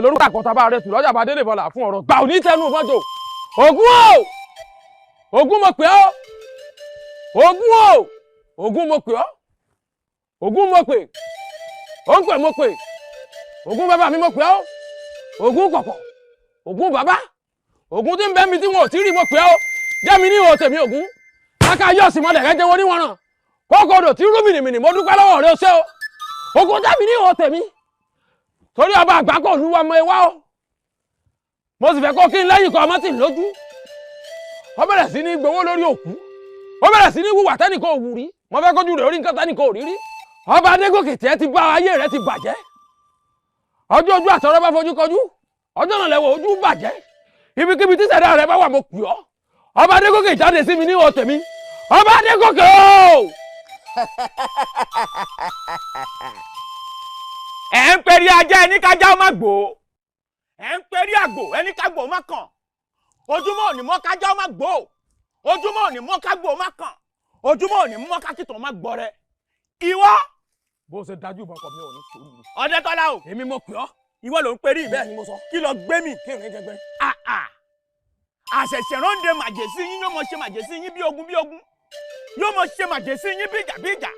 lórúkọ àkọ́tà bá rẹ̀ tù lọ́jà bá délé bọ́lá fún ọ̀rọ̀ gbà ò ní tẹnu mọ́jọ. Ògún o Ògún mo pè ọ́ Ògún o Ògún mo pè ọ́ Ògún mo pè ó ń pè mo pè Ògún bàbá mi mo pè ọ́ Ògún kọ̀kọ̀ Ògún bàbá Ògún tí ń bẹ́ mi tí wọn ò tí rí mo pè ọ́ jẹ́ mi ní ìhò tèmi Ògún káká yọ̀ sí mọ́lẹ̀ rẹ́jẹ́ wọn níwọ̀n ràn kókòdò tí rú mìnìmìnì mo dúpẹ́ lọ́wọ́ rẹ ṣé o Ògún jẹ́ mi ní ìhò tèmi torí ọba àgbà kò lu ọmọ ẹwà o mo sì fẹ́ kó kí n lẹ́yìn kan ọmọ tì lójú ó bẹ̀rẹ̀ sí ní gbowó lórí òkú ó bẹ̀rẹ̀ sí ní wùwà tẹ́nìkan ò wù rí mo fẹ́ kójú rẹ̀ orí nǹkan tẹ́nìkan ò rí rí ọba Adégòkè tẹ́ ti bá ayé rẹ̀ ti bàjẹ́ ọjọ́ ojú àtọ̀rọ̀ bá fojú kọjú ọjọ́ náà lẹ́wọ̀ ojú bàjẹ́ ibikíbi tí ṣẹ̀dá rẹ̀ bá wà mo pè ọ́ ọba Adégòkè jáde sí mi ní ìhò tèmi ọba Adégòkè o. ẹ ń perí ajá ẹni kájá má gbó ẹ ń perí àgbò ẹni kágbò má kàn ojúmọ́ òní mọ́ kájá má gbó ojúmọ́ òní mọ́ kágbò má kàn ojúmọ́ òní mọ́ kákìtàn má gbọ́ rẹ ìwọ. bó ṣe dájú ìbọn ọkọ mi ò ní sòrò mi. Ọdẹ́tọ́lá o èmi mo pè ọ́. ìwọ ló ń perí mi. bẹ́ẹ̀ ni mo sọ. kí ló gbé mi. kí ìrìn jẹgbẹ́. àṣẹ̀ṣẹ̀ rọ́ǹde màjèsí yín yóò mọ ṣe màjèsí yín bí ogun yóò mọ ṣe màjèsí yín bí ìjà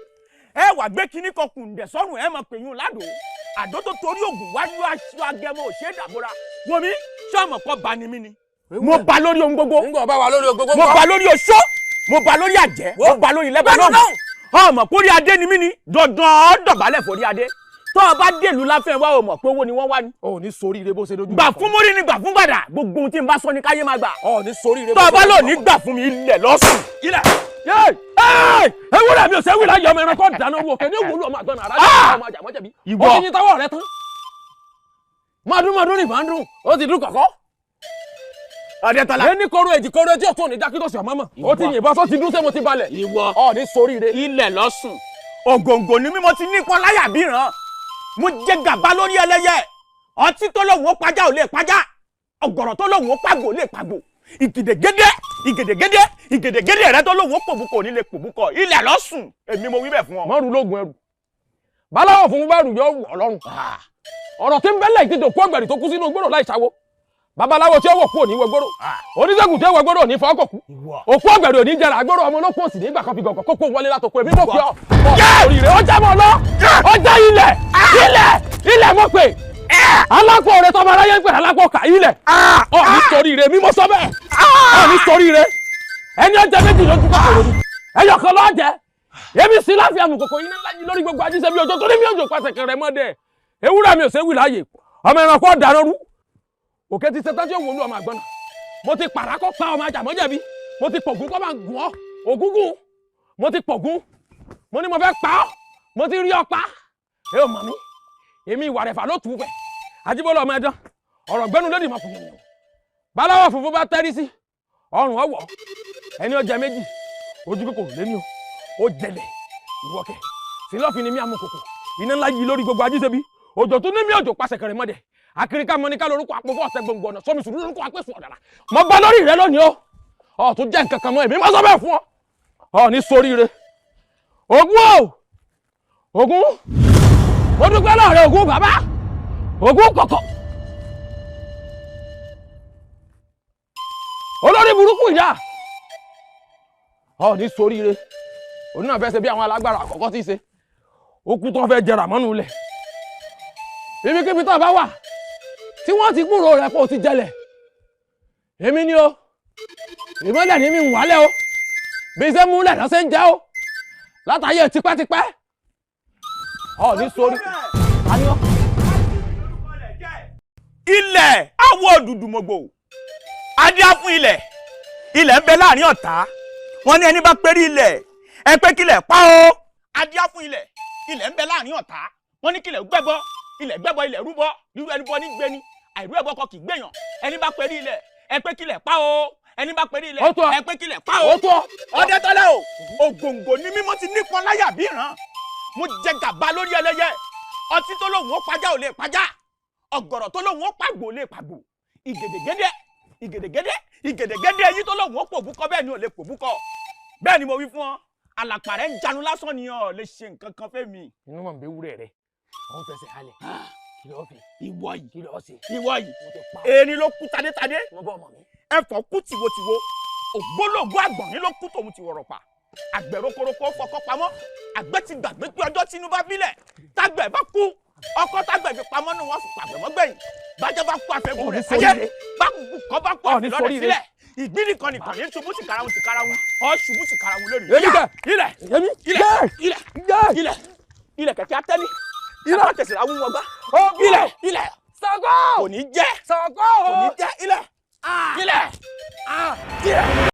ẹ wà gbé kinní kan kùndẹ̀ sọ́rùn ẹ mọ̀ pé yún ládò àdó tó torí ògùn wájú aṣọ agẹmọ ò ṣe é dàbora wọmi ṣọmọ kọ bá ni mí ni. mo bá lórí ohun gbogbo. ń gbọ́ bá wa lórí ohun gbogbo. mo bá lórí oṣó mo bá lórí àjẹ́ mo bá lórí lẹ́bàá náà ọmọ kórí adé ni mí ni dandan dọ̀bálẹ̀ forí adé tó o bá dèlú láfẹ́ wá o mọ̀ pé owó ni wọ́n wá ní. o ní sórí ire bó ṣe dojú. gbà fún mórí ni gbà fún gbàdà gbogbo ohun tí n bá sọ ni káyé máa gbà. o ní sórí ire tó o bá lò ní gbà fún mi ilẹ̀ lọ́sùn. ilẹ̀ ewúrẹ́ mi ò sẹ́wìí láyọ̀ ọmọ ẹranko dáná owó kẹ́ ní òwúlò ọmọ àgbọ̀nà ara ọmọ àjàmọ́jẹ̀bí. ìwọ ó ti yin tọwọ́ rẹ tán. mọ́dún ní ìbándún ó ti dún kọ̀kọ́. Ọdẹ́tọ́lá. ẹni koro èjì koro etí ọ̀tún ní dákítọ̀sì ọ̀mọ́mọ́. ó ti yìnbọn sọ ti dún sẹ́mo ti balẹ̀. ìwọ ọ ní sórí ire. ilẹ̀ lọ́sùn. ògòǹgò ni mímọ ti nípọn láyà bí ràn. mo jẹ gàba lórí ẹlẹ́yẹ. ọtí tó lóun ó pajá ò lè pajá. ọ̀gọ̀rọ̀ tó lóun ó pàgbò lè pàgbò. ìgèdègédé rẹ tó lóun ó pòbúkọ ò ní lè pòbúkọ. ilẹ̀ lọ́sùn èmi mo wí bẹ̀ fún ọ. mọ́rù lóògùn ẹrù. báláwọ̀ fún bá rù yọ ọlọ́run. ọ̀rọ̀ tí ń bẹ́lẹ̀ ìdíje òkú ọ̀gbẹ̀rì tó kú sínú gbòòrò láì ṣàwó. babaláwo tí ó wọ̀ kú òní wẹgbóró oníṣègùn tí ó wẹgbóró òní fọwọ́kọ̀ kú òkú ọ̀gbẹ̀rì òní jẹrà àgbóró ọmọ olókùn òsì nígbà kan fi gọ̀gọ̀ kókó wọlé látòkó èmi mọ̀ pé orí rẹ̀ ọjà mọ̀ lọ ọjà ilẹ̀ mọ̀ pé alápò rẹ̀ tọ́mọ aráyé ń pè alápò kà ilẹ̀ ọ̀ ní sórí rẹ̀ mímọ́ sọ bẹ́ẹ̀ ọ̀ ní sórí rẹ̀ ẹni ọjà méjì lójú kòkòrò ni ẹyọ kan lọ́ọ́ jẹ èmi sí láfi àmùkòkò yín ńlá yín lórí gbogbo ajíṣẹ́ bí ọjọ́ tó ní mi òjò pàṣẹ rẹ̀ mọ́ dẹ̀ ewúrẹ́ mi ò sẹ́wì láàyè ọmọ ẹranko dáná rú òkè ti ṣetán tí ó wọlé ọmọ àgbọ̀nà mo ti pàrákọ́ pa ọmọ àjàmọ́jẹ̀bí mo ti pọ̀gún kọ́ máa gùn ọ́ ògúngún mo ti pọ̀gún mo ní mo fẹ́ pa ọ́ mo ti rí ọ pa ẹ ò mọ̀ mí èmi ìwà rẹ̀fà ló tù ú fẹ̀ Ajíbọ́lá ọmọ ẹ̀dán ọ̀rọ̀ gbẹ́nu lódì máa fòyìn báláwọ̀ funfun bá tẹ́rí sí ọrùn ọwọ́ ẹni ọjà méjì ojú kòkòrò lé ní o ó jẹlẹ̀ ìwọ́kẹ̀ sílọ́ọ̀fin ni mí amúkòkò iná ńlá yìí lórí gbogbo ajíṣẹ́bí òjò tó ní mí òjò pàṣẹ kẹrẹ mọ́dẹ̀ akirika mọ́níkà lórúkọ àpòfọ́ ọ̀sẹ̀ gbòǹgbò ọ̀nà sọmi sùúrù lórúkọ àpèsè ọ̀dàrà mo bá lórí rẹ lónìí o ọ̀ tún jẹ́ nǹkan kan mọ́ èmi má sọ bẹ́ẹ̀ fún ọ ọ̀ ní soríire Ògún o Ògún mo dúpẹ́ lọ́rẹ́ Ògún bàbá Ògún kọ̀kọ̀ olórí burúkú ìyá ọ̀ ní soríire òun náà fẹ́ ṣe bí àwọn alágbára àkọ́kọ́ ti ṣe okú tó fẹ́ jẹrà mọ́nú lẹ̀ ibikíbi tó bá wà tí wọ́n ti gbúrò rẹ̀ kó o ti jẹlẹ̀ èmi ni o ìmọ́lẹ̀ ní mi ń wálẹ̀ o bí iṣẹ́ múlẹ̀ náà ṣe ń jẹ́ o látàyè tipẹ́tipẹ́ ọ̀ ní sórí àníọ́. ilẹ̀ àwọ̀ òdùdùmọ̀gbò adé á fún ilẹ̀ ń bẹ láàrin ọ̀tá wọ́n ní ẹni bá pérí ilẹ̀ ẹ pé kílẹ̀ pa o adé á fún ilẹ̀ ń bẹ láàrin ọ̀tá wọ́n ní kílẹ̀ gbẹ́bọ ilẹ̀ gbẹ́bọ ilẹ̀ rúbọ rírú ẹni bọ ní gbẹni àìrú ẹbọ kọ kì í gbẹ̀yàn ẹni bá pérí ilẹ̀ ẹ pé kílẹ̀ pa o ẹni bá pérí ilẹ̀ ẹ pé kílẹ̀ pa o. Ọdẹ́tọ́lá o ògòǹgò ní mímọ́ ti nípọn láyà bí ìran mo jẹ gàba lórí ẹlẹ́yẹ ọtí tó lóun ó pajá ò lè pajá ọ̀gọ̀rọ̀ tó lóun ó pàgbò ò lè pàgbò ìgèdègédé ẹyin tó lóun ó pòbúkọ bẹ́ẹ̀ ni ò lè pòbúkọ bẹ́ẹ̀ ni mo wí fún ọ alàpà rẹ̀ ń janu lásán ni ọ lè ṣe nǹkan kan fẹ́ mi. inú mọ̀ ń bẹ wúrẹ́ rẹ̀ wọ́n fẹsẹ̀ halẹ̀ ìwọ yìí ẹni ló kú tadétadé ẹ̀fọ́ kú tìwotìwo ògbólógbó àgbọ̀nrín ló kú tòun ti wọ̀rọ̀ pa àgbẹ̀ rokoroko fọkọ́ pamọ́ àgbẹ̀ ti gbàgbé pé ọjọ́ tínú bá bílẹ̀ tágbẹ̀ bá kú ọkọ́ tágbẹ̀ fi pamọ́ ní wọ́n fi pàgbẹ̀ mọ́ gbẹ̀yìn bájẹ́ bá kú àfẹ́gùn rẹ̀ sáyẹ́ kọ́ bá kú àfẹ́ lọ́rẹ̀ sílẹ̀ ìgbín nìkan nìkan ní ṣubú ti karahun ọ ṣubú ti karahun lónìí. ilẹ̀ kẹ̀kẹ́ atẹ́lí ilẹ̀ tẹ̀síra wúwo gbá ilẹ̀ Ṣàngó kò ní jẹ́ Ṣàngó kò ní jẹ́ ilẹ̀.